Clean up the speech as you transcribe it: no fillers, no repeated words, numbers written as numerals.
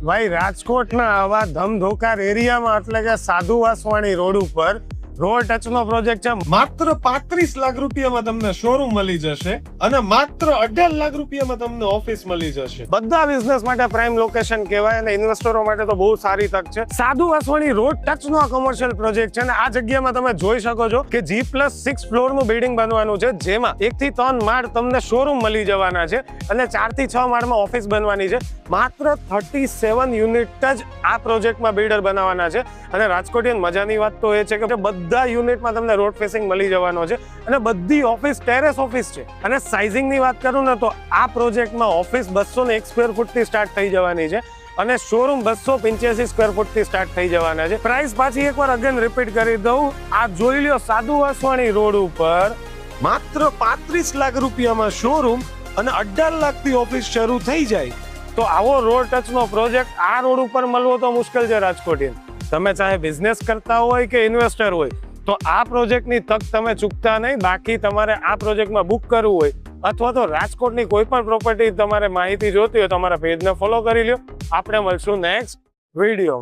ભાઈ રાજકોટના આવા ધમધોકાર એરિયામાં એટલે કે સાધુ વાસવાણી રોડ ઉપર રોડ ટચનો પ્રોજેક્ટ છે. માત્ર 35 લાખ રૂપિયામાં તમને શોરૂમ મળી જશે અને માત્ર 18 લાખ રૂપિયામાં તમને ઓફિસ મળી જશે. બધા બિઝનેસ માટે પ્રાઇમ લોકેશન કહેવાય અને ઇન્વેસ્ટરો માટે તો બહુ સારી તક છે. સાધુ વાસવાણી રોડ ટચનો આ કોમર્શિયલ પ્રોજેક્ટ છે અને આ જગ્યામાં તમે જોઈ શકો છો કે G+6 ફ્લોરનું બિલ્ડિંગ બનવાનું છે, જેમાં 1 થી 3 માળ તમને શોરૂમ મળી જવાના છે અને 4 થી 6 માળમાં ઓફિસ બનવાની છે. માત્ર 37 યુનિટ જ આ પ્રોજેક્ટમાં બિલ્ડર બનાવવાના છે અને રાજકોટિયન મજાની વાત તો એ છે કે બધા યુનિટમાં તમને રોડ ફેસિંગ મળી જવાનો છે અને બધી ઓફિસ ટેરેસ ઓફિસ છે. અને સાઇઝિંગની વાત કરું ને તો આ પ્રોજેક્ટમાં ઓફિસ 201 સ્ક્વેર ફૂટથી સ્ટાર્ટ થઈ જવાની છે અને શોરૂમ 285 સ્ક્વેર ફૂટથી સ્ટાર્ટ થઈ જવાના છે. પ્રાઇસ પાછી એકવાર અગેન રિપીટ કરી દઉં, આ જોઈ લ્યો સાધુ વાસવાણી રોડ ઉપર માત્ર 35 લાખ રૂપિયામાં શોરૂમ અને 18 લાખથી ઓફિસ શરૂ થઈ જાય. તો આવો રોડ ટચનો પ્રોજેક્ટ આ રોડ ઉપર મળવો તો મુશ્કેલ છે રાજકોટિયન. તમે ચાહે બિઝનેસ કરતા હોય કે ઇન્વેસ્ટર હોય તો આ પ્રોજેક્ટની તક તમે ચૂકતા નહીં. બાકી તમારે આ પ્રોજેક્ટમાં બુક કરવું હોય અથવા તો રાજકોટની કોઈ પણ પ્રોપર્ટી તમારે માહિતી જોતી હોય તો અમારા પેજને ફોલો કરી લ્યો. આપણે મળશું નેક્સ્ટ વિડીયો.